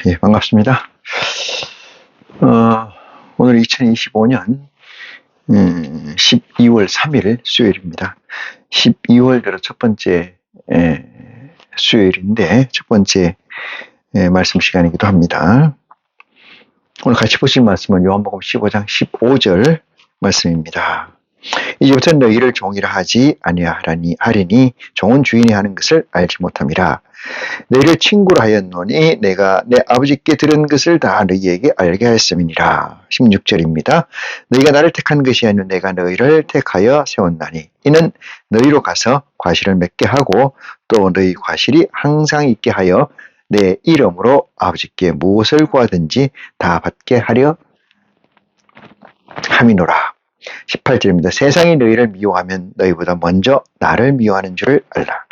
예, 반갑습니다. 오늘 2025년 12월 3일 수요일입니다. 12월 들어 첫 번째 수요일인데 첫 번째 말씀 시간이기도 합니다. 오늘 같이 보실 말씀은 요한복음 15장 15절 말씀입니다. 이제부터 너희를 종이라 하지 아니하리니 종은 주인이 하는 것을 알지 못함이라. 너희를 친구로 하였노니 내가 내 아버지께 들은 것을 다 너희에게 알게 하였음이니라. 16절입니다. 너희가 나를 택한 것이 아니라 내가 너희를 택하여 세웠나니 이는 너희로 가서 과실을 맺게 하고 또 너희 과실이 항상 있게 하여 내 이름으로 아버지께 무엇을 구하든지 다 받게 하려 함이노라. 18절입니다. 세상이 너희를 미워하면 너희보다 먼저 나를 미워하는 줄을 알라.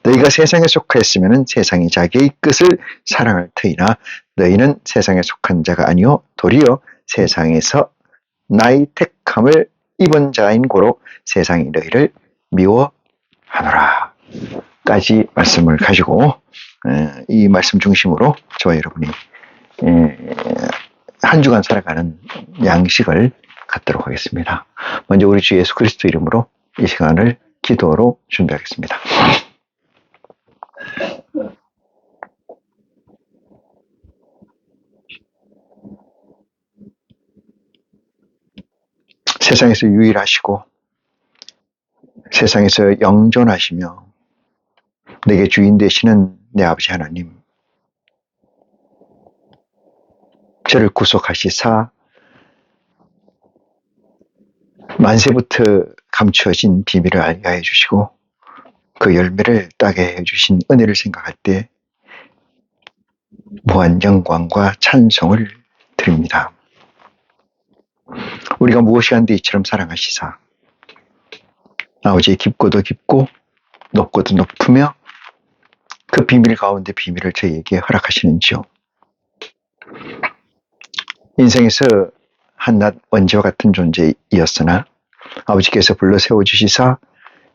너희가 세상에 속하였으면 세상이 자기의 것을 사랑할 터이나 너희는 세상에 속한 자가 아니요 도리어 세상에서 나의 택함을 입은 자인 고로 세상이 너희를 미워하노라. 까지 말씀을 가지고 이 말씀 중심으로 저와 여러분이 한 주간 살아가는 양식을 갖도록 하겠습니다. 먼저 우리 주 예수 그리스도 이름으로 이 시간을 기도로 준비하겠습니다. 세상에서 유일하시고 세상에서 영존하시며 내게 주인 되시는 내 아버지 하나님, 저를 구속하시사 만세부터 감추어진 비밀을 알게 해주시고 그 열매를 따게 해주신 은혜를 생각할 때 무한 영광과 찬송을 드립니다. 우리가 무엇이 한데 이처럼 사랑하시사 아버지의 깊고도 깊고 높고도 높으며 그 비밀 가운데 비밀을 저희에게 허락하시는지요. 인생에서 한낱 먼지와 같은 존재이었으나 아버지께서 불러 세워주시사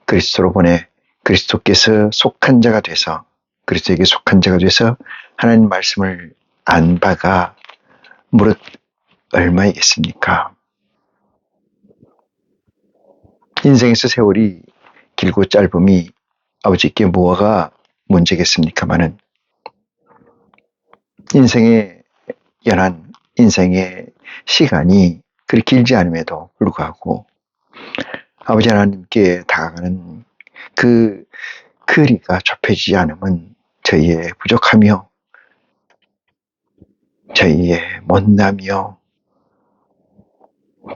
그리스도로 보내 그리스도께서 속한 자가 돼서 그리스도에게 속한 자가 돼서 하나님 말씀을 안 바가 무릇 얼마이겠습니까? 인생에서 세월이 길고 짧음이 아버지께 무엇가 문제겠습니까마는 인생의 연한 인생의 시간이 그리 길지 않음에도 불구하고 아버지 하나님께 다가가는 그 거리가 좁혀지지 않음은 저희의 부족하며 저희의 못남이요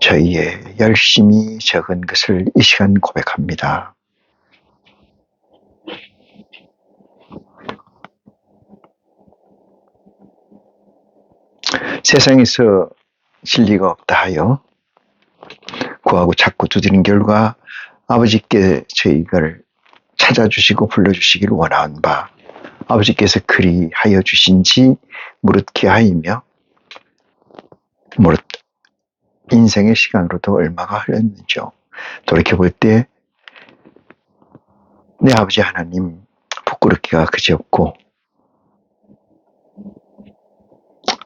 저희의 열심이 적은 것을 이 시간 고백합니다. 세상에서 진리가 없다 하여 구하고 찾고 두드린 결과 아버지께 저희를 찾아주시고 불러주시기를 원하는 바 아버지께서 그리하여 주신지 무릇게 하이며 무릇 인생의 시간으로도 얼마가 흘렀는지요. 돌이켜볼 때 내 아버지 하나님 부끄럽기가 그지없고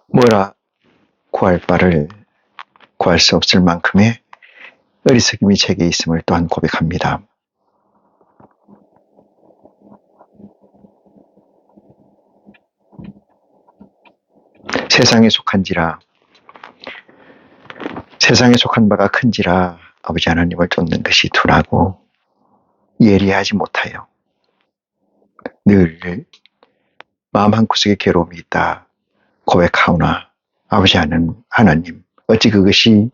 뭐라 구할 바를 구할 수 없을 만큼의 어리석임이 제게 있음을 또한 고백합니다. 세상에 속한지라 세상에 속한 바가 큰지라 아버지 하나님을 쫓는 것이 둔하고 예리하지 못하여 늘 마음 한구석에 괴로움이 있다 고백하오나 아버지 하나님 어찌 그것이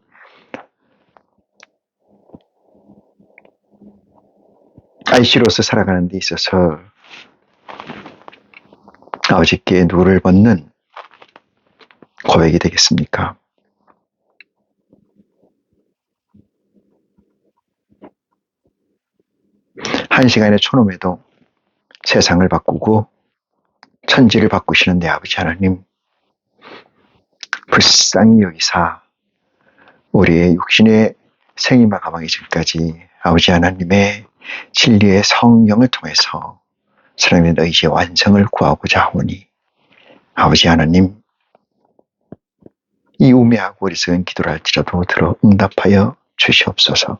아이씨로서 살아가는 데 있어서 아버지께 누를 벗는 고백이 되겠습니까? 한 시간의 초놈에도 세상을 바꾸고 천지를 바꾸시는 내 아버지 하나님, 불쌍히 여기사 우리의 육신의 생이마 가망이 전까지 아버지 하나님의 진리의 성령을 통해서 사람의 의지의 완성을 구하고자 하오니 아버지 하나님, 이 우매하고 어리석은 기도를 할지라도 들어 응답하여 주시옵소서.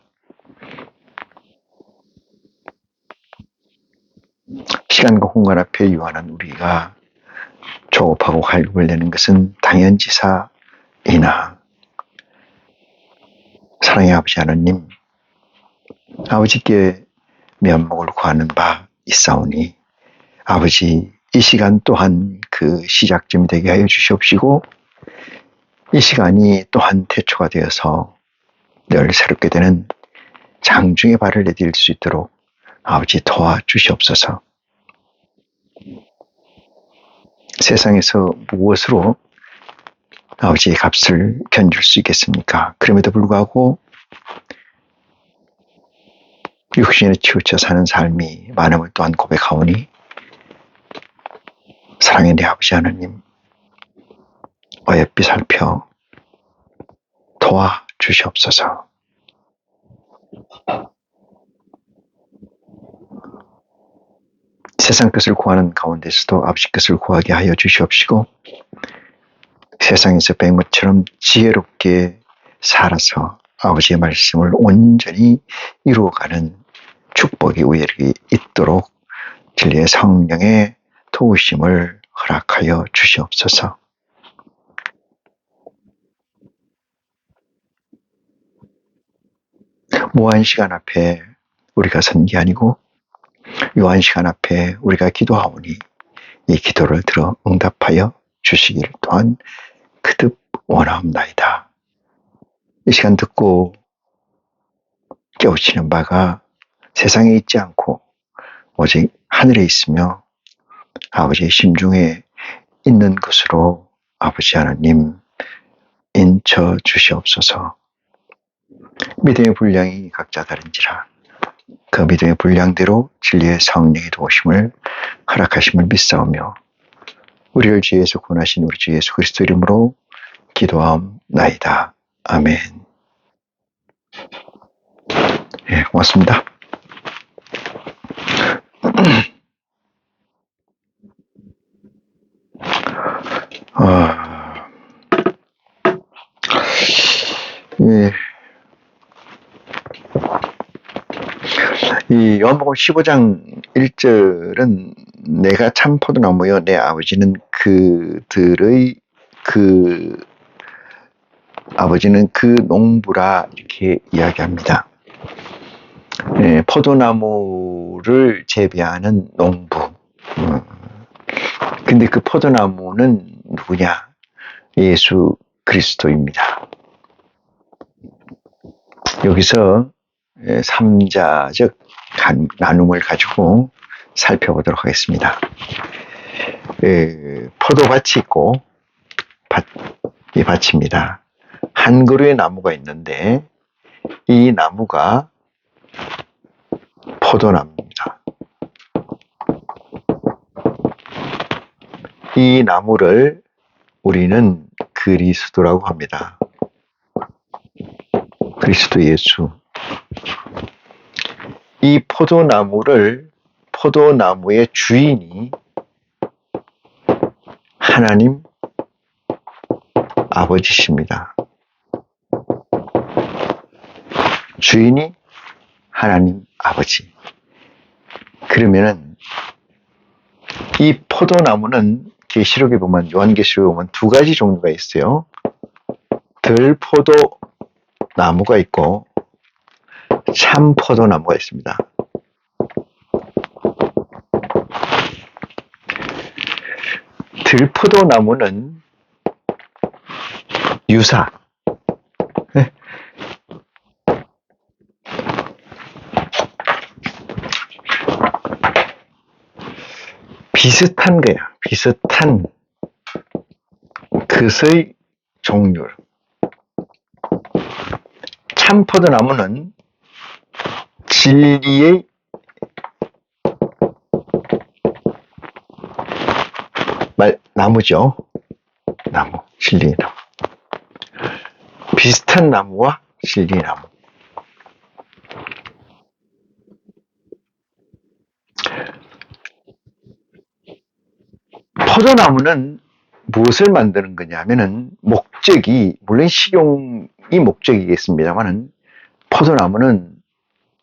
시간과 공간 앞에 유한한 우리가 조급하고 갈급을 내는 것은 당연지사이나 사랑의 아버지 하나님, 아버지께 면목을 구하는 바 있사오니 아버지 이 시간 또한 그 시작점이 되게 하여 주시옵시고 이 시간이 또한 태초가 되어서 늘 새롭게 되는 장중의 발을 내딜 수 있도록 아버지 도와주시옵소서. 세상에서 무엇으로 아버지의 값을 견줄 수 있겠습니까? 그럼에도 불구하고 육신에 치우쳐 사는 삶이 많음을 또한 고백하오니 사랑의 내 아버지 하나님, 어여삐 살펴 도와주시옵소서. 세상 것을 구하는 가운데서도 아버지 것을 구하게 하여 주시옵시고 세상에서 백모처럼 지혜롭게 살아서 아버지의 말씀을 온전히 이루어가는 축복이 우리에게 있도록 진리의 성령의 도우심을 허락하여 주시옵소서. 무한 시간 앞에 우리가 선 게 아니고 유한 시간 앞에 우리가 기도하오니 이 기도를 들어 응답하여 주시기를 또한 그듭 원하옵나이다. 이 시간 듣고 깨우치는 바가 세상에 있지 않고 오직 하늘에 있으며 아버지의 심중에 있는 것으로 아버지 하나님 인쳐 주시옵소서. 믿음의 분량이 각자 다른지라 그 믿음의 분량대로 진리의 성령의 도우심을 허락하심을 믿사오며 우리를 주에서 구원하신 우리 주 예수 그리스도 이름으로 기도하옵나이다. 아멘. 예, 고맙습니다. 예. 이 요한복음 15장 1절은 내가 참 포도나무여 내 아버지는 아버지는 그 농부라 이렇게 이야기합니다. 예, 포도나무를 재배하는 농부. 근데 그 포도나무는 누구냐? 예수 그리스도입니다. 여기서 3자적 나눔을 가지고 살펴보도록 하겠습니다. 포도밭이 있고 이 밭입니다. 한 그루의 나무가 있는데 이 나무가 포도나무입니다. 이 나무를 우리는 그리스도라고 합니다. 그리스도 예수. 이 포도나무의 주인이 하나님 아버지십니다. 주인이 하나님 아버지. 그러면은 이 포도나무는 계시록에 보면 요한계시록에 보면 두 가지 종류가 있어요. 들포도 나무가 있고 참 포도나무가 있습니다. 들포도나무는 유사. 비슷한 거야. 비슷한 것의 종류. 참 포도나무는 진리의 나무죠. 나무, 진리의 나무. 비슷한 나무와 진리의 나무. 포도나무는 무엇을 만드는 거냐 하면은 목적이, 물론 식용이 목적이겠습니다만은 포도나무는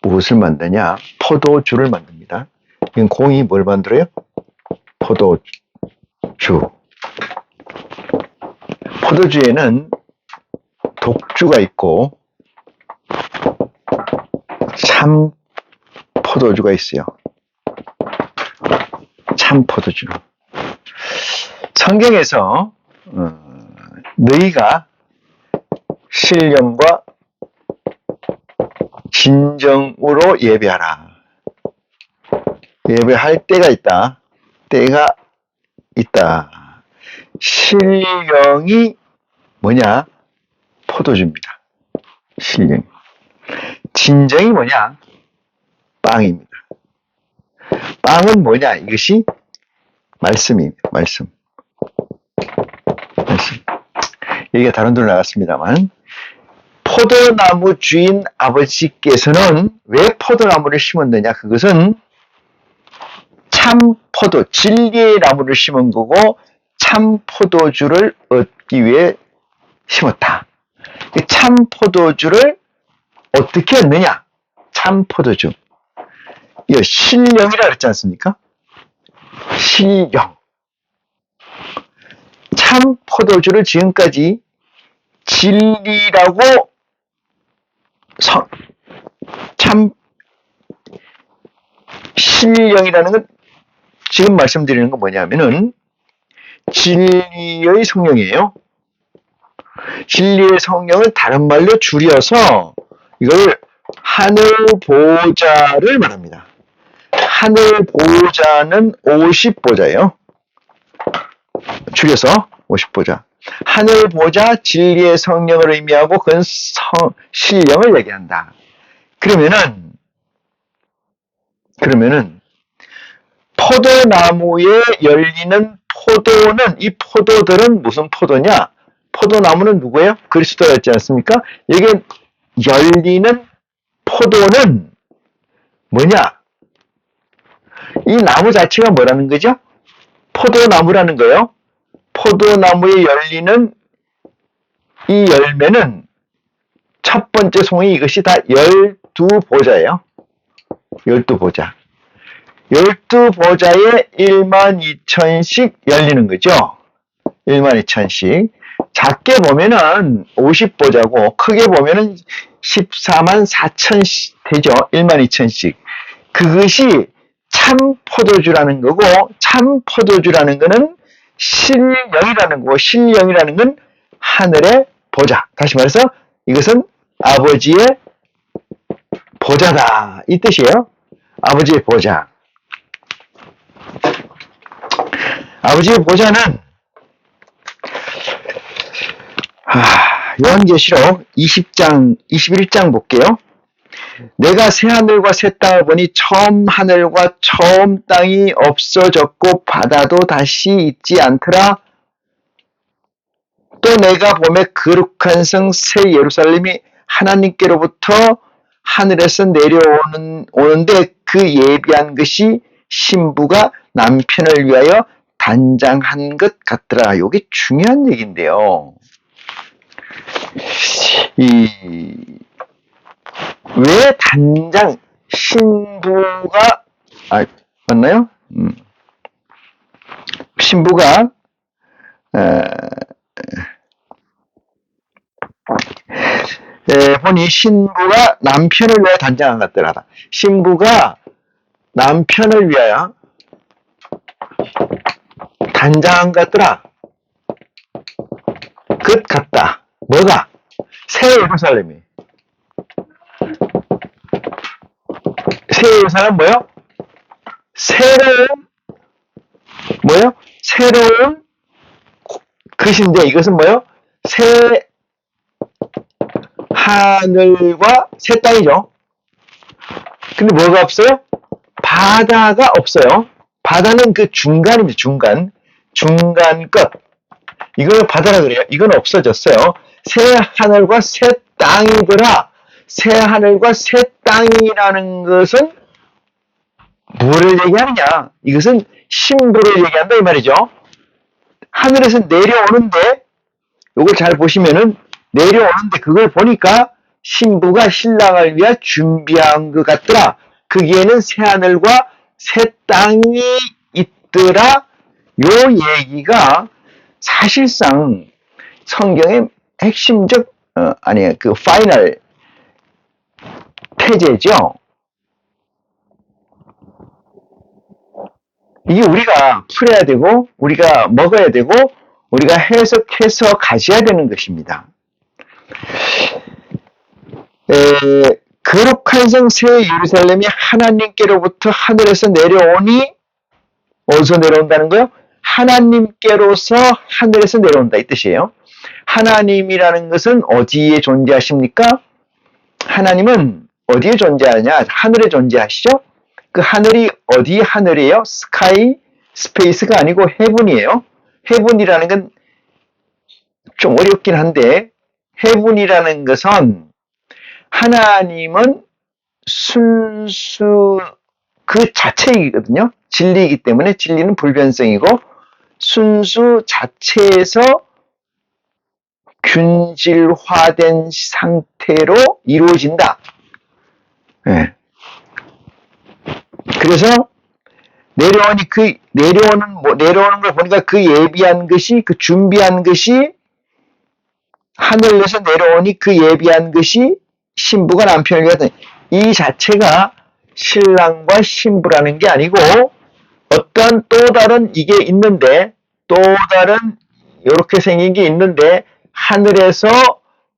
무엇을 만드냐? 포도주를 만듭니다. 이건 공이 뭘 만들어요? 포도주. 포도주에는 독주가 있고 참 포도주가 있어요. 참 포도주. 성경에서 너희가 신령과 진정으로 예배하라. 예배할 때가 있다. 때가 있다. 신령이 뭐냐? 포도주입니다. 신령. 진정이 뭐냐? 빵입니다. 빵은 뭐냐? 이것이 말씀입니다. 말씀. 얘기가 다른 데로 나갔습니다만, 포도나무 주인 아버지께서는 왜 포도나무를 심었느냐? 그것은 참 포도, 진리의 나무를 심은 거고 참 포도주를 얻기 위해 심었다. 참 포도주를 어떻게 얻느냐? 참 포도주. 이거 신령이라 그랬지 않습니까? 신령. 참 포도주를 지금까지 진리라고 참 신령이라는 건 지금 말씀드리는 건 뭐냐면은 진리의 성령이에요. 진리의 성령을 다른 말로 줄여서 이걸 하늘 보좌를 말합니다. 하늘 보좌는 50보좌예요. 줄여서 50보좌. 하늘 보좌, 진리의 성령을 의미하고 그건 신령을 얘기한다. 그러면은 포도나무에 열리는 포도는, 이 포도들은 무슨 포도냐? 포도나무는 누구예요? 그리스도였지 않습니까? 여기 열리는 포도는 뭐냐? 이 나무 자체가 뭐라는 거죠? 포도나무라는 거예요. 포도나무에 열리는 이 열매는 첫 번째 송이, 이것이 다 12보좌예요. 12보좌. 12보좌에 12,000씩 열리는 거죠. 12,000씩. 작게 보면은 50보좌고 크게 보면은 144,000씩 되죠. 12,000씩. 그것이 참 포도주라는 거고, 참 포도주라는 거는 신령이라는 거고, 신령이라는 건 하늘의 보좌. 다시 말해서 이것은 아버지의 보좌다, 이 뜻이에요. 아버지의 보좌. 아버지의 보좌는 요한계시록 20장, 21장 볼게요. 내가 새 하늘과 새 땅을 보니 처음 하늘과 처음 땅이 없어졌고 바다도 다시 있지 않더라. 또 내가 보매 거룩한 성 새 예루살렘이 하나님께로부터 하늘에서 내려오는데 그 예비한 것이 신부가 남편을 위하여 단장한 것 같더라. 이게 중요한 얘기인데요. 왜 단장, 신부가, 맞나요? 신부가, 보니 신부가 남편을 위하여 단장한 것 같더라. 신부가 남편을 위하여 단장한 것 같더라. 것 같다. 뭐가? 새 예루살렘이. 새 예루살렘 뭐요? 새로운 것인데 이것은 뭐요? 새 하늘과 새 땅이죠. 근데 뭐가 없어요? 바다가 없어요. 바다는 그 중간입니다. 중간 것. 이걸 바다라 그래요. 이건 없어졌어요. 새 하늘과 새 땅이더라. 새 하늘과 새 땅이라는 것은 뭐를 얘기하느냐? 이것은 신부를 얘기한다 이 말이죠. 하늘에서 내려오는데, 요걸 잘 보시면은 내려오는데 그걸 보니까 신부가 신랑을 위해 준비한 것 같더라. 거기에는 새 하늘과 새 땅이 있더라. 요 얘기가 사실상 성경의 핵심적 아니 그 파이널 태제죠. 이게 우리가 풀어야 되고 우리가 먹어야 되고 우리가 해석해서 가져야 되는 것입니다. 거룩한 성 새 예루살렘이 하나님께로부터 하늘에서 내려오니 어디서 내려온다는 거요? 하나님께로서 하늘에서 내려온다 이 뜻이에요. 하나님이라는 것은 어디에 존재하십니까? 하나님은 어디에 존재하냐? 하늘에 존재하시죠? 그 하늘이 어디 하늘이에요? 스카이, 스페이스가 아니고 헤븐이에요. 헤븐이라는 건 좀 어렵긴 한데 헤븐이라는 것은 하나님은 순수 그 자체이거든요. 진리이기 때문에 진리는 불변성이고 순수 자체에서 균질화된 상태로 이루어진다. 네. 그래서 내려오니 그 내려오는 걸 보니까 그 예비한 것이 그 준비한 것이 하늘에서 내려오니 그 예비한 것이 신부가 남편을 위하더니 이 자체가 신랑과 신부라는 게 아니고 어떤 또 다른 이게 있는데 또 다른 이렇게 생긴 게 있는데 하늘에서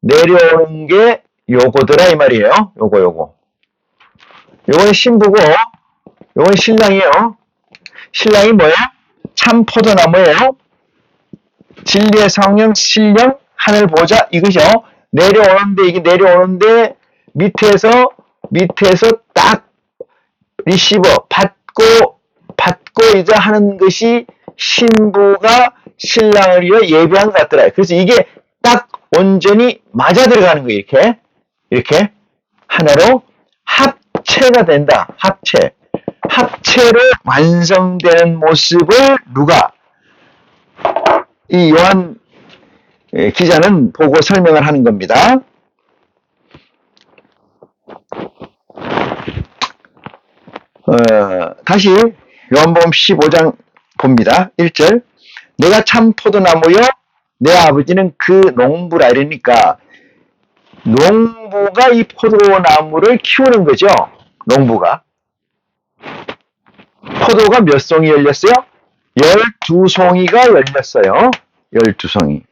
내려오는 게 요거더라 이 말이에요. 요건 신부고 요건 신랑이에요. 신랑이 뭐예요? 참 포도나무예요. 진리의 성령 신령 하늘 보좌 이것이요. 내려오는데 이게 내려오는데 밑에서 딱 리시버 받고 이제 하는 것이 신부가 신랑을 위해 예비한 것 같더라. 그래서 이게 딱 온전히 맞아 들어가는 거예요. 이렇게 하나로 합체가 된다. 합체로 완성되는 모습을 누가 이 요한 기자는 보고 설명을 하는 겁니다. 다시 요한복음 15장 봅니다. 1절 내가 참 포도나무요 내 아버지는 그 농부라 이러니까 농부가 이 포도나무를 키우는 거죠. 농부가 포도가 몇 송이 열렸어요? 12송이가 열렸어요. 12송이.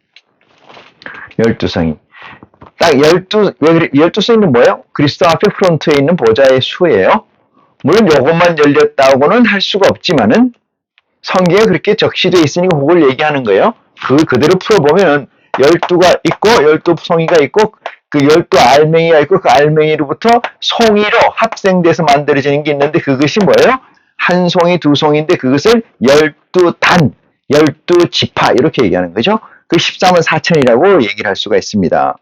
딱 12송이는 뭐예요? 그리스도 앞에 프론트에 있는 보좌의 수예요. 물론 요것만 열렸다고는 할 수가 없지만은 성경에 그렇게 적시되어 있으니까 그걸 얘기하는 거예요. 그대로 풀어보면 12가 있고 12송이가 있고 그 12알맹이가 있고 그 알맹이로부터 송이로 합생돼서 만들어지는 게 있는데 그것이 뭐예요? 한 송이, 두 송이인데 그것을 12단, 12지파 이렇게 얘기하는 거죠. 그 13은 4천이라고 얘기를 할 수가 있습니다.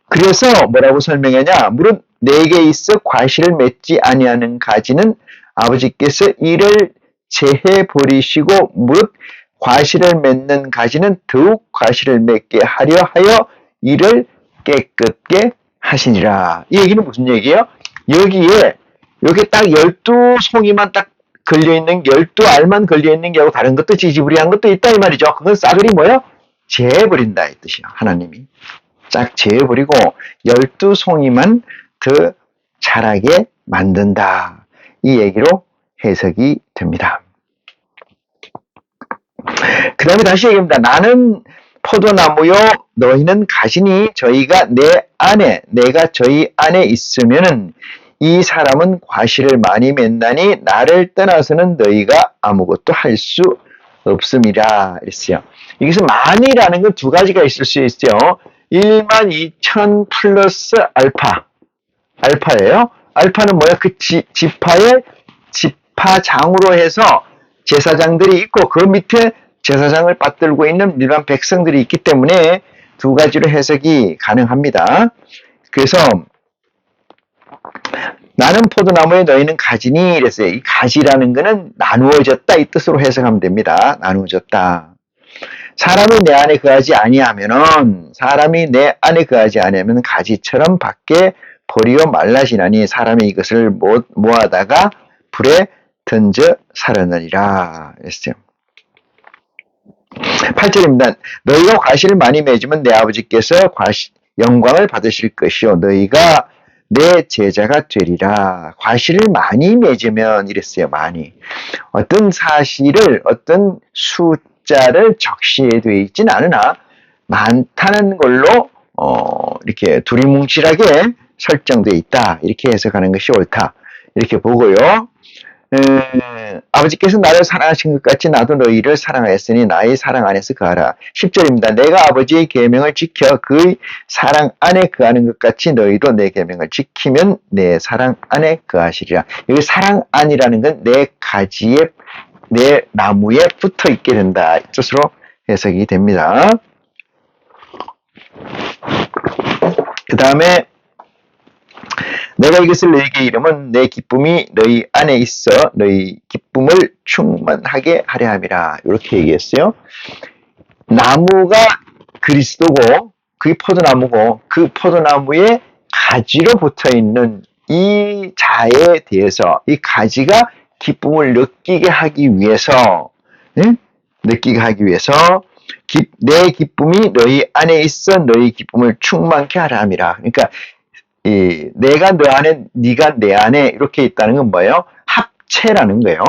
그래서 뭐라고 설명하냐? 무릇 내게 있어 과실을 맺지 아니하는 가지는 아버지께서 이를 제해 버리시고 무릇 과실을 맺는 가지는 더욱 과실을 맺게 하려 하여 이를 깨끗게 하시니라. 이 얘기는 무슨 얘기예요? 여기에 딱 12송이만 딱 걸려있는 12알만 걸려있는 게 하고 다른 것도 지지부리한 것도 있다 이 말이죠. 그건 싸그리 뭐예요? 제해버린다 이 뜻이에요. 하나님이 쫙 제해버리고 12송이만 더 자라게 만든다. 이 얘기로 해석이 됩니다. 그 다음에 다시 얘기합니다. 나는 포도나무요 너희는 가지니 저희가 내가 저희 안에 있으면은 이 사람은 과실을 많이 맺나니 나를 떠나서는 너희가 아무것도 할 수 없음이라 이랬어요. 여기서 만이라는 건 두 가지가 있을 수 있죠. 12,000 플러스 알파예요. 알파는 뭐야? 그 지파의 지파장으로 해서 제사장들이 있고 그 밑에 제사장을 받들고 있는 일반 백성들이 있기 때문에 두 가지로 해석이 가능합니다. 그래서 나는 포도나무에 너희는 가지니 이랬어요. 이 가지라는 거는 나누어졌다 이 뜻으로 해석하면 됩니다. 나누어졌다. 사람이 내 안에 거하지 아니하면은 사람이 내 안에 거하지 아니하면 가지처럼 밖에 버리고 말라지나니 사람이 이것을 모아다가 불에 던져 살았느니라 했어요. 8절입니다. 너희가 과실을 많이 맺으면 내 아버지께서 영광을 받으실 것이요 너희가 내 제자가 되리라. 과실을 많이 맺으면 이랬어요. 많이. 어떤 사실을 어떤 숫자를 적시되어 있진 않으나 많다는 걸로 이렇게 두리뭉실하게 설정되어 있다. 이렇게 해석하는 것이 옳다. 이렇게 보고요. 아버지께서 나를 사랑하신 것 같이 나도 너희를 사랑하였으니 나의 사랑 안에서 거하라. 10절입니다. 내가 아버지의 계명을 지켜 그의 사랑 안에 거하는 것 같이 너희도 내 계명을 지키면 내 사랑 안에 거하시리라. 여기 사랑 안이라는 건 내 가지에 내 나무에 붙어 있게 된다. 뜻으로 해석이 됩니다. 그 다음에 내가 이것을 너희에게 이르면 내 기쁨이 너희 안에 있어 너희 기쁨을 충만하게 하려 함이라. 이렇게 얘기했어요. 나무가 그리스도고 그게 포도나무고 그 포도나무에 가지로 붙어있는 이 자에 대해서 이 가지가 기쁨을 느끼게 하기 위해서 느끼게 하기 위해서 내 기쁨이 너희 안에 있어 너희 기쁨을 충만케 하려 함이라. 그러니까 내가 너 안에, 네가 내 안에 이렇게 있다는 건 뭐예요? 합체라는 거예요.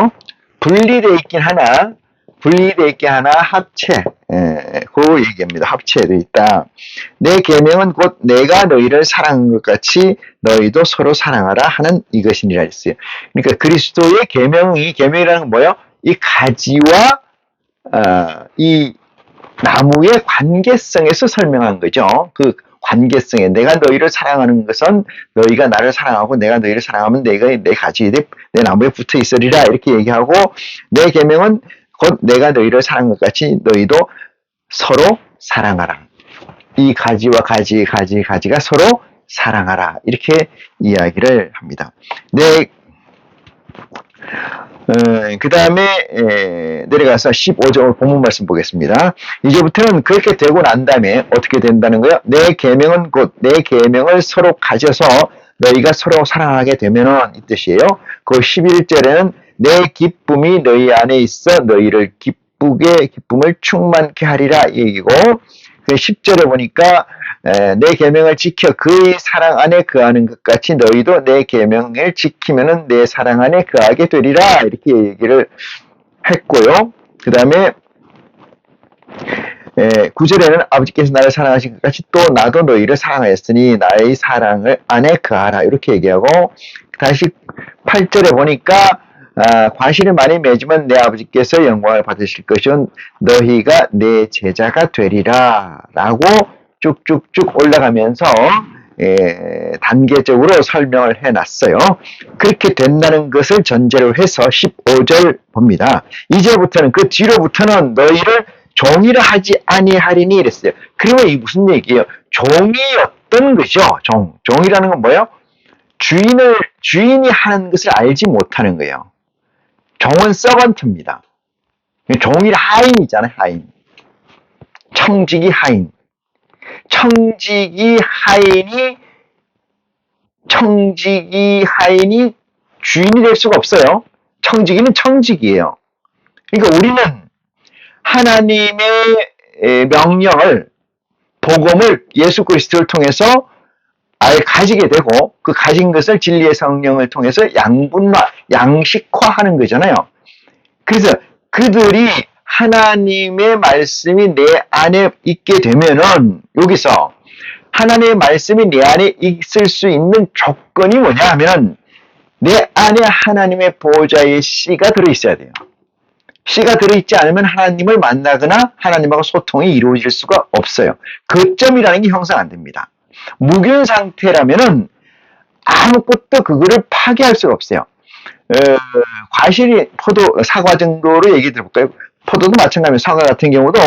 분리되어 있긴 하나, 합체. 그 얘기입니다. 합체되어 있다. 내 계명은 곧 내가 너희를 사랑한 것 같이 너희도 서로 사랑하라 하는 이것이니라 했어요. 그러니까 그리스도의 계명이라는 건 뭐예요? 이 가지와 이 나무의 관계성에서 설명한 거죠. 그 관계성에 내가 너희를 사랑하는 것은 너희가 나를 사랑하고 내가 너희를 사랑하면 내가 내 가지에 내 나무에 붙어 있으리라 이렇게 얘기하고 내 계명은 곧 내가 너희를 사랑한 것 같이 너희도 서로 사랑하라. 이 가지와 가지가 서로 사랑하라 이렇게 이야기를 합니다. 그 다음에 내려가서 15절 본문 말씀 보겠습니다. 이제부터는 그렇게 되고 난 다음에 어떻게 된다는 거예요? 내 계명은 곧 내 계명을 서로 가져서 너희가 서로 사랑하게 되면은 이 뜻이에요. 그 11절에는 내 기쁨이 너희 안에 있어 너희를 기쁨을 충만케 하리라 이 얘기고 그 10절에 보니까 내 계명을 지켜 그의 사랑 안에 거하는 것 같이 너희도 내 계명을 지키면은 내 사랑 안에 거하게 되리라 이렇게 얘기를 했고요. 그 다음에 9절에는 아버지께서 나를 사랑하신 것 같이 또 나도 너희를 사랑하였으니 나의 사랑을 안에 거하라 이렇게 얘기하고 다시 8절에 보니까 과실을 많이 맺으면 내 아버지께서 영광을 받으실 것은 너희가 내 제자가 되리라 라고 쭉쭉쭉 올라가면서 단계적으로 설명을 해놨어요. 그렇게 된다는 것을 전제로 해서 15절 봅니다. 이제부터는 그 뒤로부터는 너희를 종이라 하지 아니하리니 이랬어요. 그러면 이 무슨 얘기예요? 종이었던 거죠. 종이라는 건 뭐예요? 주인이 하는 것을 알지 못하는 거예요. 종은 서번트입니다. 종이 하인이잖아요. 하인. 청지기 하인. 청지기 하인이 주인이 될 수가 없어요. 청지기는 청지기예요. 그러니까 우리는 하나님의 명령을 복음을 예수 그리스도를 통해서 아예 가지게 되고 그 가진 것을 진리의 성령을 통해서 양식화하는 거잖아요. 그래서 그들이 하나님의 말씀이 내 안에 있게 되면은 여기서 하나님의 말씀이 내 안에 있을 수 있는 조건이 뭐냐 하면 내 안에 하나님의 보호자의 씨가 들어있어야 돼요. 씨가 들어있지 않으면 하나님을 만나거나 하나님하고 소통이 이루어질 수가 없어요. 거점이라는 게 형성 안 됩니다. 무균 상태라면은 아무것도 그거를 파괴할 수가 없어요. 과실이 사과 정도로 얘기 들어볼까요? 포도도 마찬가지로 사과 같은 경우도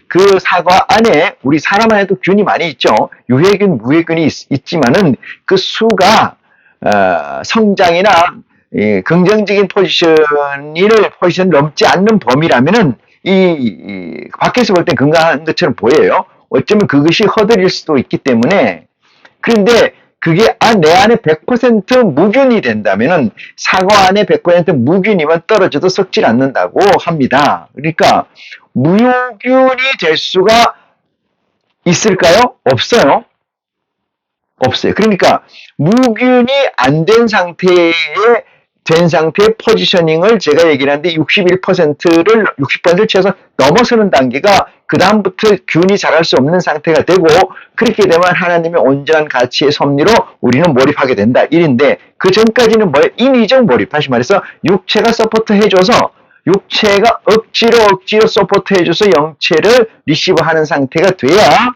그 사과 안에 우리 사람 안에도 균이 많이 있죠. 유해균, 무해균이 있지만은 그 수가 성장이나 긍정적인 포지션을 넘지 않는 범위라면은 밖에서 볼 땐 건강한 것처럼 보여요. 어쩌면 그것이 허들일 수도 있기 때문에. 그런데 그게 내 안에 100% 무균이 된다면은 사과 안에 100% 무균이면 떨어져도 썩질 않는다고 합니다. 그러니까 무균이 될 수가 있을까요? 없어요. 없어요. 그러니까 무균이 안 된 상태의 포지셔닝을 제가 얘기를 하는데 60%를 채워서 넘어서는 단계가 그 다음부터 균이 자랄 수 없는 상태가 되고, 그렇게 되면 하나님의 온전한 가치의 섭리로 우리는 몰입하게 된다. 일인데, 그 전까지는 뭐예요? 인위적 몰입. 다시 말해서 육체가 서포트 해줘서, 육체가 억지로 서포트 해줘서 영체를 리시브하는 상태가 돼야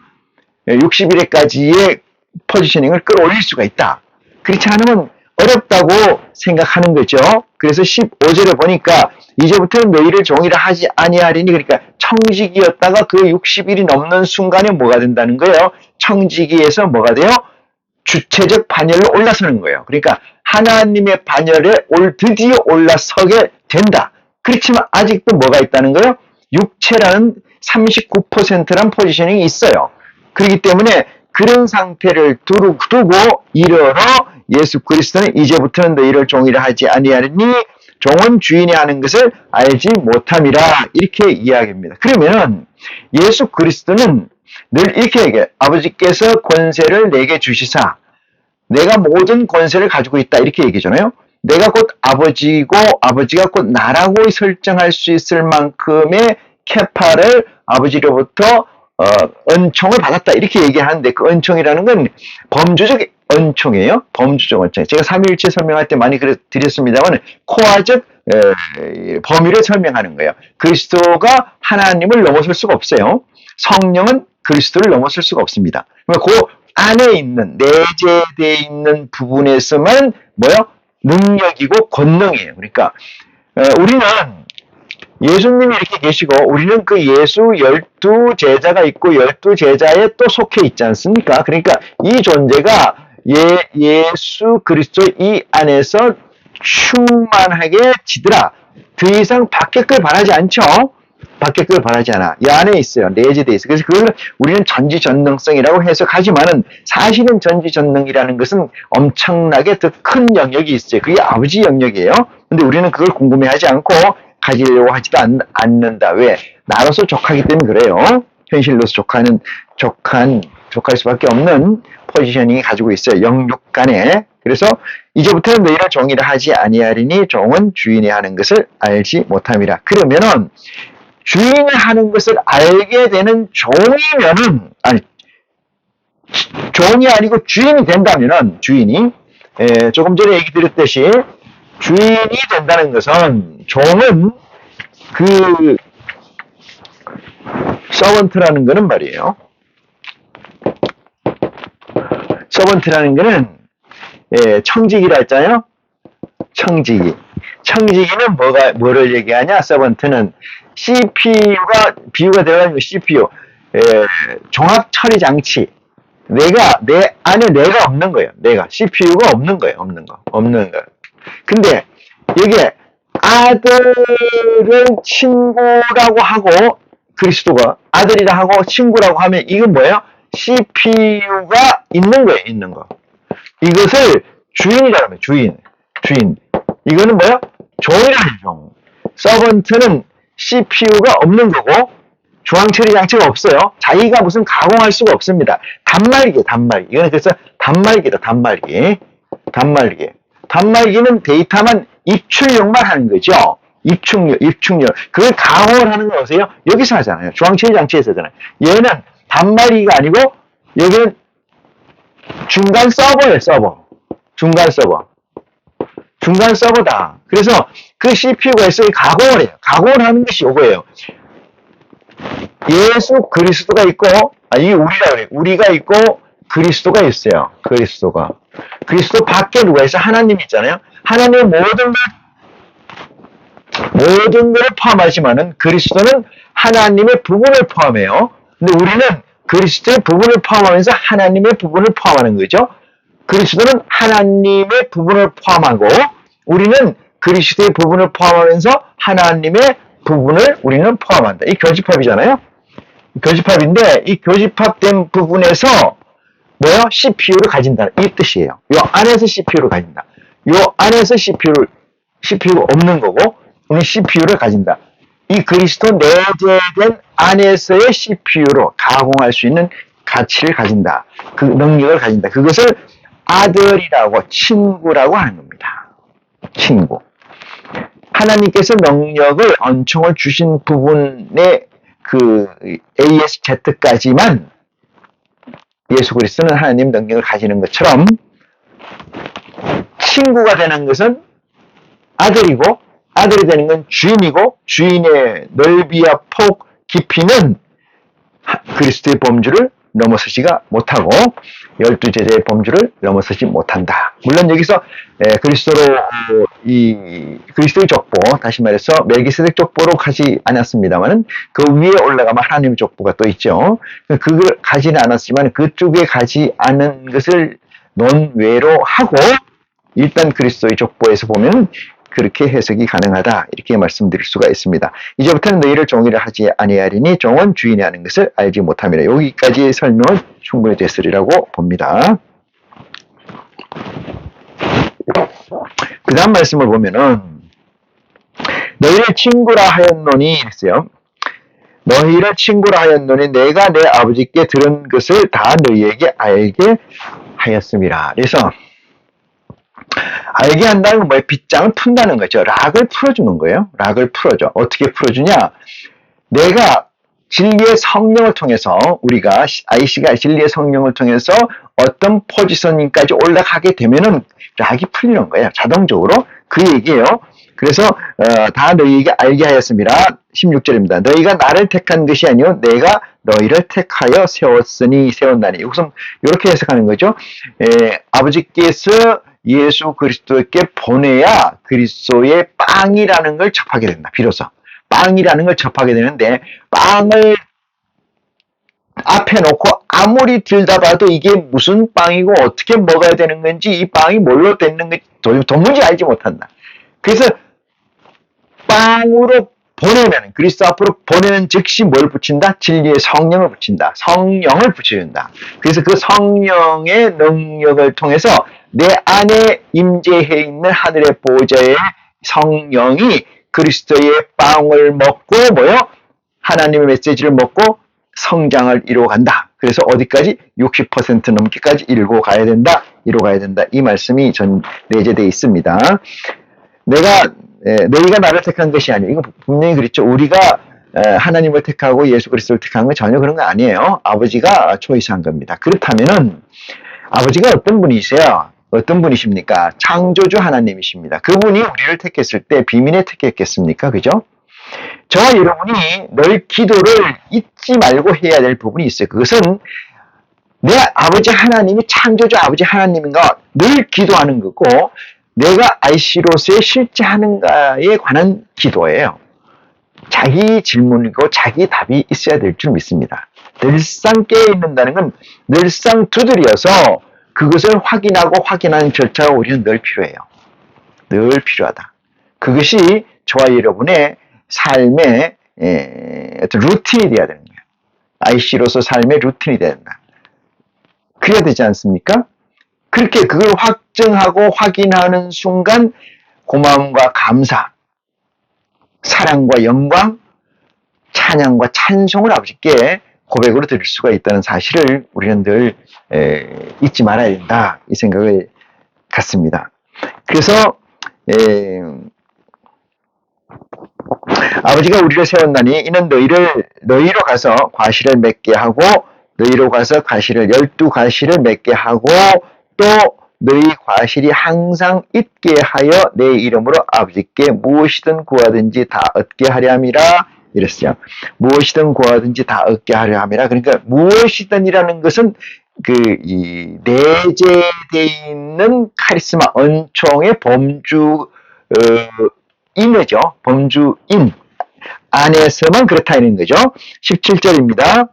60일에까지의 포지셔닝을 끌어올릴 수가 있다. 그렇지 않으면 어렵다고 생각하는 거죠. 그래서 15절에 보니까 이제부터는 너희를 종이라 하지 아니하리니, 그러니까 청지기였다가 그 60일이 넘는 순간에 뭐가 된다는 거예요? 청지기에서 뭐가 돼요? 주체적 반열로 올라서는 거예요. 그러니까 하나님의 반열에 드디어 올라서게 된다. 그렇지만 아직도 뭐가 있다는 거예요? 육체라는 39%란 포지셔닝이 있어요. 그렇기 때문에 그런 상태를 두고 이르러 예수 그리스도는 이제부터는 너희를 종이라 하지 아니하리니 종은 주인이 하는 것을 알지 못함이라, 이렇게 이야기합니다. 그러면 예수 그리스도는 늘 이렇게 얘기해요. 아버지께서 권세를 내게 주시사 내가 모든 권세를 가지고 있다, 이렇게 얘기잖아요. 내가 곧 아버지고 아버지가 곧 나라고 설정할 수 있을 만큼의 캐파를 아버지로부터 은총을 받았다, 이렇게 얘기하는데, 그 은총이라는 건 범주적 은총이에요. 범주적 은총. 제가 삼위일체 설명할 때 많이 드렸습니다만 코아적 범위를 설명하는 거예요. 그리스도가 하나님을 넘어설 수가 없어요. 성령은 그리스도를 넘어설 수가 없습니다. 그 안에 있는, 내재되어 있는 부분에서만 능력이고 권능이에요. 그러니까 우리는 예수님이 이렇게 계시고, 우리는 그 예수 12제자가 있고 12제자에 또 속해 있지 않습니까? 그러니까 이 존재가 예수 그리스도 이 안에서 충만하게 지더라. 더 이상 밖에 걸 바라지 않죠? 밖에 걸 바라지 않아. 이 안에 있어요. 내재되어 있어요. 그래서 그걸 우리는 전지전능성이라고 해석하지만은, 사실은 전지전능이라는 것은 엄청나게 더 큰 영역이 있어요. 그게 아버지 영역이에요. 근데 우리는 그걸 궁금해하지 않고 가지려고 하지도 않는다. 왜? 나로서 족하기 때문에 그래요. 현실로서 족할 수밖에 없는 포지셔닝이 가지고 있어요. 영육 간에. 그래서 이제부터는 너희를 종이라 하지 아니하리니 종은 주인이 하는 것을 알지 못함이라. 그러면은 주인이 하는 것을 알게 되는 종이면은, 종이 아니고 주인이 된다면은, 주인이 조금 전에 얘기 드렸듯이 주인이 된다는 것은, 종은 그 서번트라는 거는 말이에요. 서번트라는 거는 청지기라 했잖아요. 청지기는 뭐를 얘기하냐? 서번트는 CPU가 비유가 되어가지고 CPU 종합 처리 장치. 내 안에 내가 없는 거예요. CPU가 없는 거예요. 없는 거. 근데 여기에 아들은 친구라고 하고, 그리스도가 아들이라 하고 친구라고 하면 이건 뭐예요? CPU가 있는 거예요. 있는 거. 이것을 주인이라고 하면 주인. 이거는 뭐예요? 종이라는 종. 서번트는 CPU가 없는 거고 중앙처리 장치가 없어요. 자기가 무슨 가공할 수가 없습니다. 단말기예요. 이거는 그래서 단말기다. 단말기는 데이터만 입출력만 하는 거죠. 입출력. 그걸 가공을 하는 건 어디세요? 여기서 하잖아요. 중앙처리 장치에서 하잖아요. 얘는 단말기가 아니고 여기는 중간 서버예요. 중간 서버다. 그래서 그 CPU가 있어요. 가공을 해요. 가공을 하는 것이 이거예요. 예수 그리스도가 있고, 이게 우리라 그래요. 우리가 있고 그리스도가 있어요. 그리스도 밖에 누가 있어요? 하나님이 있잖아요. 하나님의 모든 걸 포함하지만은 그리스도는 하나님의 부분을 포함해요. 근데 우리는 그리스도의 부분을 포함하면서 하나님의 부분을 포함하는 거죠. 그리스도는 하나님의 부분을 포함하고 우리는 그리스도의 부분을 포함하면서 하나님의 부분을 우리는 포함한다. 이 교집합이잖아요. 교집합인데 이 교집합된 부분에서 뭐요? CPU를 가진다. 이 뜻이에요. 요 안에서 CPU를 가진다. 요 안에서 CPU가 없는 거고 우리 CPU를 가진다. 이 그리스도 내재된 안에서의 CPU로 가공할 수 있는 가치를 가진다. 그 능력을 가진다. 그것을 아들이라고 친구라고 하는 겁니다. 친구. 하나님께서 능력을 은총을 주신 부분의 그 ASZ까지만 예수 그리스도는 하나님 능력을 가지는 것처럼 친구가 되는 것은 아들이고 아들이 되는 건 주인이고 주인의 넓이와 폭, 깊이는 그리스도의 범주를 넘어서지가 못하고 12제자의 범주를 넘어서지 못한다. 물론 여기서 그리스도의 족보, 다시 말해서 멜기세덱 족보로 가지 않았습니다만 그 위에 올라가면 하나님의 족보가 또 있죠. 그걸 가지는 않았지만 그쪽에 가지 않은 것을 논외로 하고 일단 그리스도의 족보에서 보면 그렇게 해석이 가능하다 이렇게 말씀드릴 수가 있습니다. 이제부터는 너희를 종이라 하지 아니하리니 종은 주인이 하는 것을 알지 못함이라. 여기까지의 설명은 충분히 됐으리라고 봅니다. 그 다음 말씀을 보면은 너희를 친구라 하였노니 이랬어요. 너희를 친구라 하였노니 내가 내 아버지께 들은 것을 다 너희에게 알게 하였음이라. 그래서 알게 한다는 건 뭐예요? 빗장을 푼다는 거죠. 락을 풀어주는 거예요. 락을 풀어줘. 어떻게 풀어주냐? 내가 진리의 성령을 통해서 우리가 IC가 진리의 성령을 통해서 어떤 포지션까지 올라가게 되면은 락이 풀리는 거예요. 자동적으로. 그 얘기예요. 그래서 다 너희에게 알게 하였습니다. 16절입니다. 너희가 나를 택한 것이 아니요 내가 너희를 택하여 세웠나니. 여기서 이렇게 해석하는 거죠. 아버지께서 예수 그리스도께 보내야 그리스도의 빵이라는 걸 접하게 된다. 비로소 빵이라는 걸 접하게 되는데 빵을 앞에 놓고 아무리 들다봐도 이게 무슨 빵이고 어떻게 먹어야 되는 건지 이 빵이 뭘로 되는 건지 도무지 알지 못한다. 그래서 빵으로 보내면 그리스도 앞으로 보내는 즉시 뭘 붙인다? 진리의 성령을 붙인다. 성령을 붙여준다. 그래서 그 성령의 능력을 통해서 내 안에 임재해 있는 하늘의 보좌의 성령이 그리스도의 빵을 먹고 뭐요? 하나님의 메시지를 먹고 성장을 이루어간다. 그래서 어디까지? 60% 넘기까지 이루고 가야 된다. 이 말씀이 내재되어 있습니다. 너희가 나를 택한 것이 아니에요. 이거 분명히 그렇죠. 우리가 하나님을 택하고 예수 그리스도를 택한 건 전혀 그런 거 아니에요. 아버지가 초이스한 겁니다. 그렇다면은 아버지가 어떤 분이세요? 어떤 분이십니까? 창조주 하나님이십니다. 그분이 우리를 택했을 때 비밀에 택했겠습니까? 그죠? 저와 여러분이 늘 기도를 잊지 말고 해야 될 부분이 있어요. 그것은 내 아버지 하나님이 창조주 아버지 하나님인가 늘 기도하는 거고 내가 IC로서의 실제 하는가에 관한 기도예요. 자기 질문이고 자기 답이 있어야 될 줄 믿습니다. 늘상 깨어있는다는 건 늘상 두드려서 그것을 확인하는 절차가 우리는 늘 필요해요. 늘 필요하다. 그것이 저와 여러분의 삶의 어떤 루틴이 되어야 되는 거예요. IC로서 삶의 루틴이 되어야 된다. 그래야 되지 않습니까? 그렇게 그걸 확증하고 확인하는 순간 고마움과 감사, 사랑과 영광, 찬양과 찬송을 아버지께 고백으로 드릴 수가 있다는 사실을 우리는 늘 잊지 말아야 된다 이 생각을 갖습니다. 그래서 아버지가 우리를 세웠나니 이는 너희로 가서 과실을 맺게 하고 너희로 가서 과실을 12과실을 맺게 하고 또 너희 과실이 항상 있게 하여 내 이름으로 아버지께 무엇이든 구하든지 다 얻게 하려 함이라 이랬어요. 무엇이든 구하든지 다 얻게 하려 함이라. 그러니까 무엇이든이라는 것은 이 내재되어 있는 카리스마 은총의 범주인이죠. 범주인 안에서만 그렇다는 거죠. 17절입니다.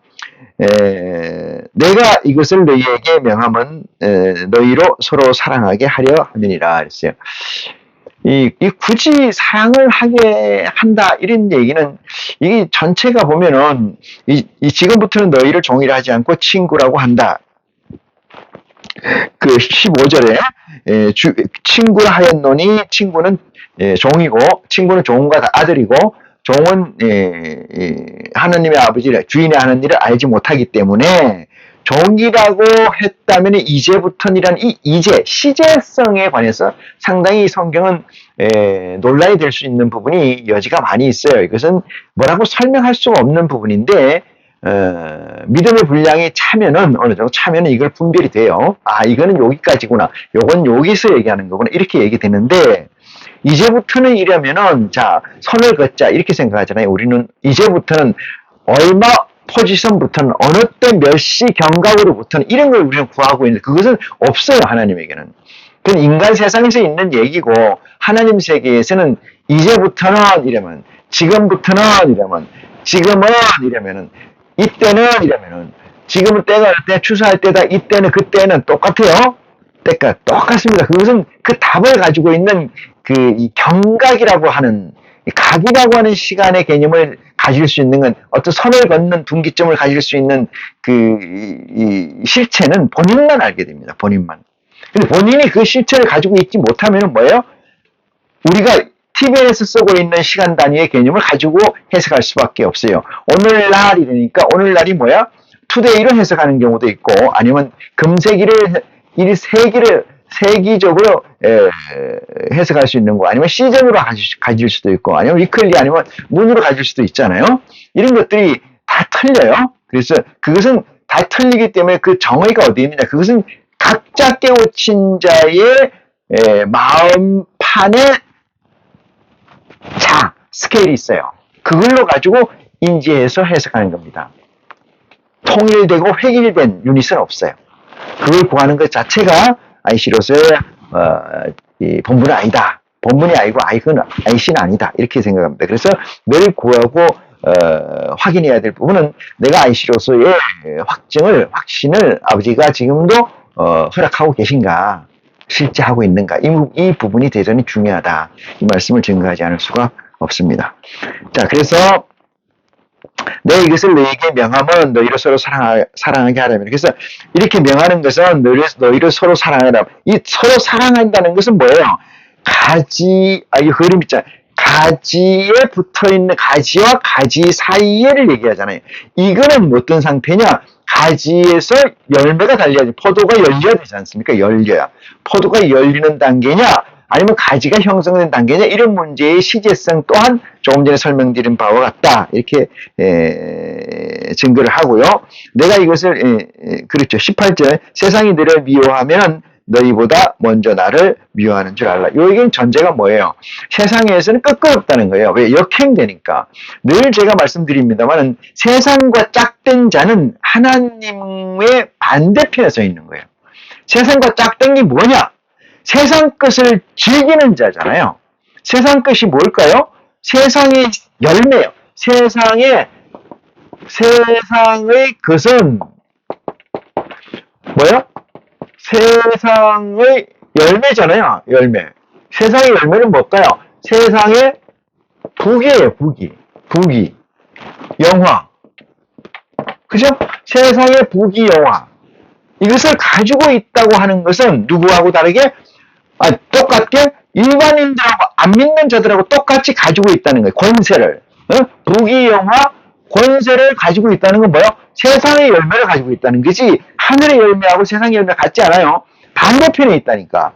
내가 이것을 너희에게 명함은 너희로 서로 사랑하게 하려 함이니라 그랬어요. 이 굳이 사랑을 하게 한다, 이런 얘기는, 이게 전체가 보면은, 지금부터는 너희를 종이라 하지 않고 친구라고 한다. 그 15절에, 친구라 하였노니, 친구는 종이고, 친구는 종과 아들이고, 종은 하나님의 아버지, 주인의 하는 일을 알지 못하기 때문에, 종이라고 했다면 이제부터는이란 이 이제, 시제성에 관해서 상당히 성경은 논란이 될 수 있는 부분이 여지가 많이 있어요. 이것은 뭐라고 설명할 수 없는 부분인데, 믿음의 분량이 차면은, 어느 정도 차면은 이걸 분별이 돼요. 아, 이거는 여기까지구나. 요건 여기서 얘기하는 거구나. 이렇게 얘기되는데, 이제부터는 이러면은, 자, 선을 긋자. 이렇게 생각하잖아요. 우리는 이제부터는 얼마 포지션부터는 어느 때 몇 시 경각으로부터는 이런 걸 우리는 구하고 있는데, 그것은 없어요. 하나님에게는. 그건 인간 세상에서 있는 얘기고, 하나님 세계에서는 이제부터는 이러면, 지금부터는 이러면, 지금은 이러면은, 이때는 이러면은, 지금은 때가 어느 때, 추수할 때다, 이때는, 그때는 똑같아요. 때가 똑같습니다. 그것은 그 답을 가지고 있는 이 경각이라고 하는, 각이라고 하는 시간의 개념을 가질 수 있는 건, 어떤 선을 걷는 분기점을 가질 수 있는 이 실체는 본인만 알게 됩니다. 본인만. 근데 본인이 그 실체를 가지고 있지 못하면 뭐예요? 우리가 TV에서 쓰고 있는 시간 단위의 개념을 가지고 해석할 수밖에 없어요. 오늘날 이러니까 오늘날이 뭐야? 투데이로 해석하는 경우도 있고, 아니면 금세기를, 세기적으로 해석할 수 있는 거, 아니면 시즌으로 가질 수도 있고, 아니면 위클리, 아니면 문으로 가질 수도 있잖아요. 이런 것들이 다 틀려요. 그래서 그것은 다 틀리기 때문에 그 정의가 어디 있느냐? 그것은 각자 깨우친 자의 마음판에 스케일이 있어요. 그걸로 가지고 인지해서 해석하는 겁니다. 통일되고 획일된 유닛은 없어요. 그걸 구하는 것 자체가 아이시로서의 본분은 아니다. 본분이 아니고 아이시는 아니다. 이렇게 생각합니다. 그래서 늘 구하고 확인해야 될 부분은 내가 아이시로서의 확신을 아버지가 지금도 허락하고 계신가, 실제 하고 있는가, 이 부분이 대단히 중요하다. 이 말씀을 증거하지 않을 수가 없습니다. 자, 그래서 내 이것을 너희에게 명함은 너희를 서로 사랑하게 하라면. 그래서 이렇게 명하는 것은 너희를 서로 사랑하라. 이 서로 사랑한다는 것은 뭐예요? 이 그림 있잖아요. 가지에 붙어 있는, 가지와 가지 사이에를 얘기하잖아요. 이거는 어떤 상태냐? 가지에서 열매가 달려야지. 포도가 열려야 되지 않습니까? 열려야. 포도가 열리는 단계냐? 아니면 가지가 형성된 단계냐? 이런 문제의 시제성 또한 조금 전에 설명드린 바와 같다. 이렇게 증거를 하고요. 내가 이것을 그렇죠. 18절 세상이 너를 미워하면 너희보다 먼저 나를 미워하는 줄 알라. 요 얘기는 전제가 뭐예요? 세상에서는 끄끄럽다는 거예요. 왜? 역행되니까. 늘 제가 말씀드립니다만 세상과 짝된 자는 하나님의 반대편에 서 있는 거예요. 세상과 짝된 게 뭐냐? 세상 것을 즐기는 자잖아요. 세상 것이 뭘까요? 세상의 열매요. 세상의 것은 뭐야? 세상의 열매잖아요. 열매. 세상의 열매는 뭘까요? 세상의 부귀예요. 부귀. 영화. 그죠? 세상의 부귀, 영화. 이것을 가지고 있다고 하는 것은 누구하고 다르게? 똑같게 일반인들하고 안 믿는 자들하고 똑같이 가지고 있다는 거예요. 권세를. 부귀, 영화, 권세를 가지고 있다는 건 뭐예요? 세상의 열매를 가지고 있다는 거지, 하늘의 열매하고 세상의 열매가 같지 않아요. 반대편에 있다니까.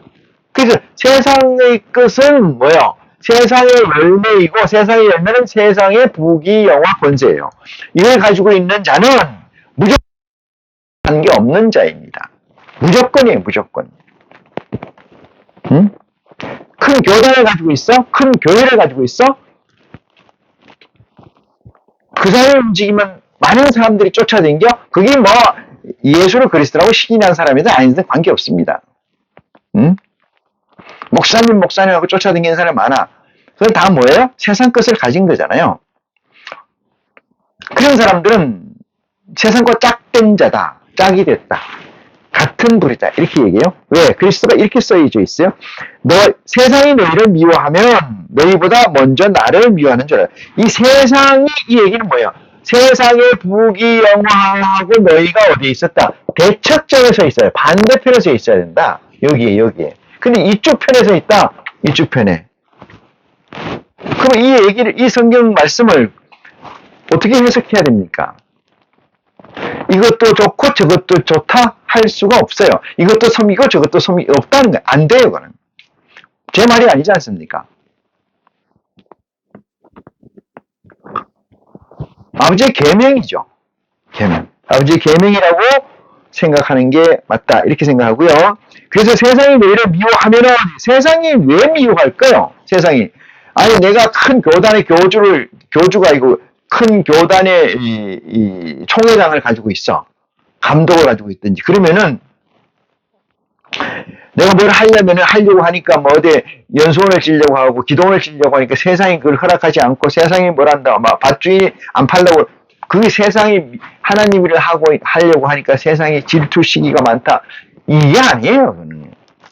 그래서 세상의 것은 뭐예요? 세상의 열매이고, 세상의 열매는 세상의 부귀, 영화, 권세예요. 이걸 가지고 있는 자는 무조건 관계없는 자입니다. 무조건이에요. 무조건. 응? 큰 교단을 가지고 있어? 큰 교회를 가지고 있어? 그 사람을 움직이면 많은 사람들이 쫓아다니겨? 그게 뭐 예수를 그리스도라고 시인한 사람이든 아니든 관계없습니다. 응? 목사님하고 쫓아다니는 사람이 많아. 그건 다 뭐예요? 세상 것을 가진 거잖아요. 그런 사람들은 세상과 짝된 자다. 짝이 됐다. 같은 불이다. 이렇게 얘기해요. 왜? 그리스도가 이렇게 써져 있어요. 세상이 너희를 미워하면 너희보다 먼저 나를 미워하는 줄 알아. 이 세상이, 이 얘기는 뭐예요? 세상의 부귀영화하고 너희가 어디에 있었다? 대척점에 서 있어요. 반대편에 서 있어야 된다. 여기에. 근데 이쪽 편에 서 있다. 이쪽 편에. 그럼 이 얘기를, 이 성경 말씀을 어떻게 해석해야 됩니까? 이것도 좋고 저것도 좋다 할 수가 없어요. 이것도 섬이고 저것도 섬이 없다는 거예요. 안 돼요, 그거는. 제 말이 아니지 않습니까? 아버지의 계명이죠. 계명. 아버지의 계명이라고 생각하는 게 맞다. 이렇게 생각하고요. 그래서 세상이 너희를 미워하면은 세상이 왜 미워할까요? 세상이. 아니, 내가 큰 교단의 교주가 아니고 큰 교단의 이 총회장을 가지고 있어. 감독을 가지고 있든지. 그러면은 내가 뭘 하려고 하니까 뭐 어디 연수원을 지려고 하고 기도원을 지려고 하니까 세상이 그걸 허락하지 않고 세상이 뭘 한다. 막 밭주인이 안 팔려고 그 세상이 하나님 일을 하려고 하니까 세상에 질투 시기가 많다. 이게 아니에요.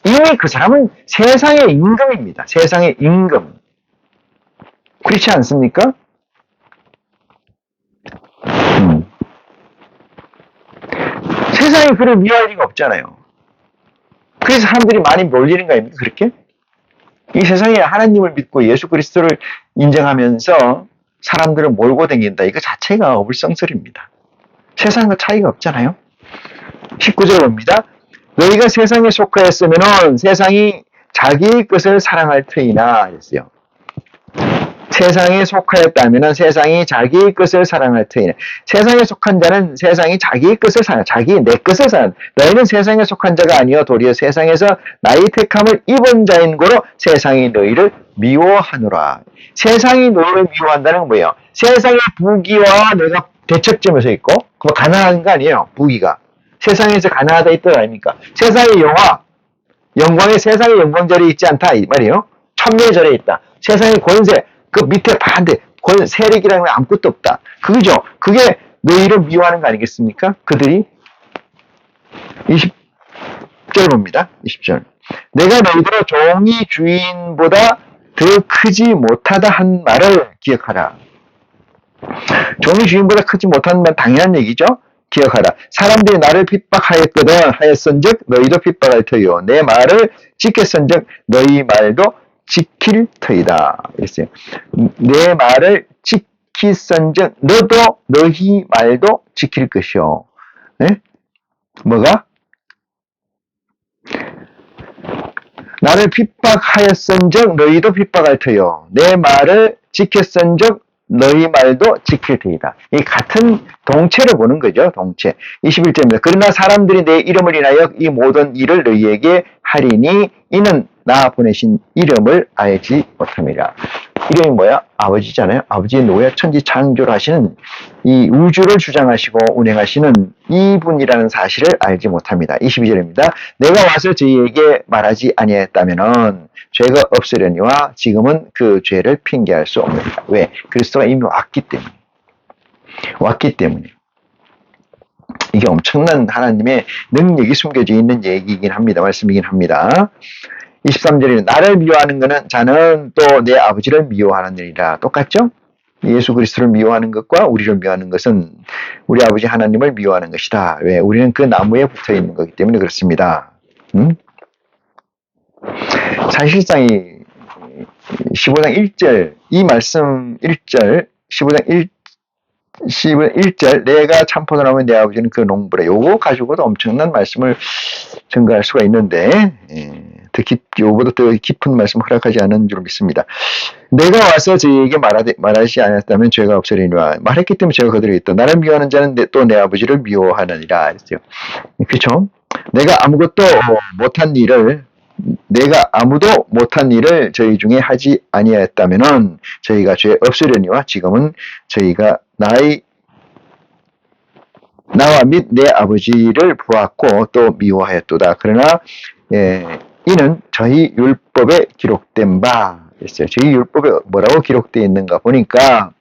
이미 그 사람은 세상의 임금입니다. 세상의 임금. 그렇지 않습니까? 세상이 그를 미워할 리가 없잖아요. 그래서 사람들이 많이 몰리는 거 아닙니까? 그렇게? 이 세상에 하나님을 믿고 예수 그리스도를 인정하면서 사람들을 몰고 다닌다. 이거 자체가 어불성설입니다. 세상과 차이가 없잖아요. 19절 봅니다. 너희가 세상에 속하였으면 세상이 자기의 것을 사랑할 터이나 했어요. 세상에 속하였다면 세상이 자기의 것을 사랑할 터이나. 세상에 속한 자는 세상이 자기의 것을 사랑, 내 것을 사랑. 너희는 세상에 속한 자가 아니여 도리어 세상에서 나의 택함을 입은 자인 고로 세상이 너희를 미워하노라. 세상이 너희를 미워한다는 건 뭐예요? 세상의 부귀와 내가 대척점에 서 있고, 그거 가난한 거 아니에요, 부귀가. 세상에서 가난하다 있던 거 아닙니까? 세상의 영광에 세상의 영광절에 있지 않다, 이 말이에요. 천매절에 있다. 세상의 권세, 그 밑에 반대, 세력이라는 건 아무것도 없다. 그죠? 그게 너희를 미워하는 거 아니겠습니까? 그들이 20절 봅니다. 20절. 내가 너희들을 종이 주인보다 더 크지 못하다 한 말을 기억하라. 종이 주인보다 크지 못한 말 당연한 얘기죠. 기억하라. 사람들이 나를 하였은즉 너희도 핍박할 터이요. 내 말을 지켰은즉 너희 말도 지킬 터이다. 이랬어요. 내 말을 지키선즉 너도 너희 말도 지킬 것이요. 네? 뭐가? 나를 핍박하였은즉 너희도 핍박할 터요. 내 말을 지켰은즉 너희 말도 지킬 터이다. 이 같은 동체를 보는 거죠. 동체. 21절입니다. 그러나 사람들이 내 이름을 인하여 이 모든 일을 너희에게 하리니 이는 나 보내신 이름을 알지 못함이라. 이름이 뭐야? 아버지잖아요. 아버지의 노예 천지 창조를 하시는 이 우주를 주장하시고 운행하시는 이분이라는 사실을 알지 못합니다. 22절입니다. 내가 와서 저희에게 말하지 아니했다면은 죄가 없으려니와 지금은 그 죄를 핑계할 수 없습니다. 왜? 그리스도가 이미 왔기 때문에. 이게 엄청난 하나님의 능력이 숨겨져 있는 얘기이긴 합니다. 말씀이긴 합니다. 23절에는 나를 미워하는 것은 자는 또 내 아버지를 미워하느니라. 똑같죠? 예수 그리스도를 미워하는 것과 우리를 미워하는 것은 우리 아버지 하나님을 미워하는 것이다. 왜? 우리는 그 나무에 붙어 있는 거기 때문에 그렇습니다. 사실상 이 15장 1절, 이 말씀 1절, 15장 1절, 내가 참포도 나무에 내 아버지는 그 농부라. 요거 가지고도 엄청난 말씀을 증거할 수가 있는데, 요보다 더 깊은 말씀 허락하지 않은 줄 믿습니다. 내가 와서 저희에게 말하지 않았다면 죄가 없으리니와. 말했기 때문에 죄가 그들에게 있다. 나를 미워하는 자는 또 내 아버지를 미워하느니라. 했어요. 그렇죠? 내가 아무도 못한 일을 저희 중에 하지 아니하였다면은 저희가 죄 없으려니와 지금은 저희가 나와 및 내 아버지를 보았고 또 미워하였도다. 그러나 이는 저희 율법에 기록된 바 있어요. 저희 율법에 뭐라고 기록되어 있는가 보니까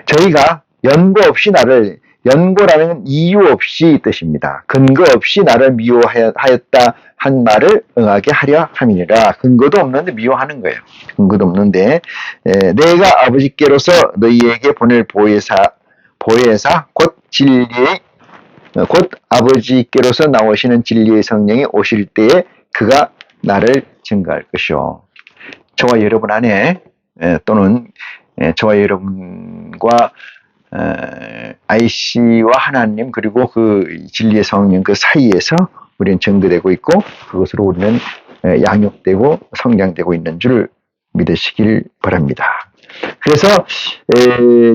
저희가 연고 없이 나를, 연고라는 건 이유 없이 뜻입니다. 근거 없이 나를 미워하였다 한 말을 응하게 하려 함이니라. 근거도 없는데 미워하는 거예요. 근거도 없는데 내가 아버지께로서 너희에게 보낼 보혜사 곧 진리의 곧 아버지께로서 나오시는 진리의 성령이 오실 때에 그가 나를 증거할 것이요. 저와 여러분 안에 또는 저와 여러분과 IC와 하나님 그리고 그 진리의 성령 그 사이에서 우리는 증거되고 있고 그것으로 우리는 양육되고 성장되고 있는 줄 믿으시길 바랍니다. 그래서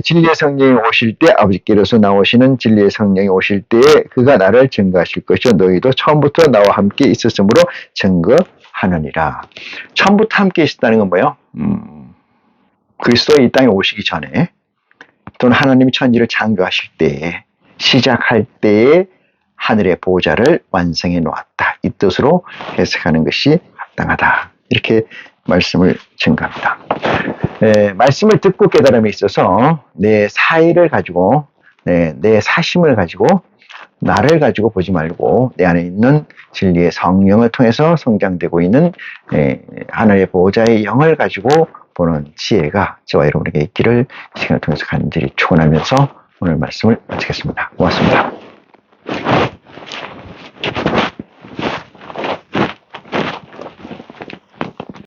진리의 성령이 오실 때 아버지께로서 나오시는 진리의 성령이 오실 때에 그가 나를 증거하실 것이요 너희도 처음부터 나와 함께 있었으므로 증거하느니라. 처음부터 함께 있었다는 건 뭐예요? 그리스도 이 땅에 오시기 전에 또는 하나님이 천지를 창조하실 때에 시작할 때에 하늘의 보좌를 완성해 놓았다. 이 뜻으로 해석하는 것이 합당하다. 이렇게 말씀을 증거합니다. 말씀을 듣고 깨달음에 있어서 내 사의를 가지고 내 사심을 가지고 나를 가지고 보지 말고 내 안에 있는 진리의 성령을 통해서 성장되고 있는 하늘의 보호자의 영을 가지고 보는 지혜가 저와 여러분에게 있기를 시간을 통해서 간절히 축원하면서 오늘 말씀을 마치겠습니다. 고맙습니다.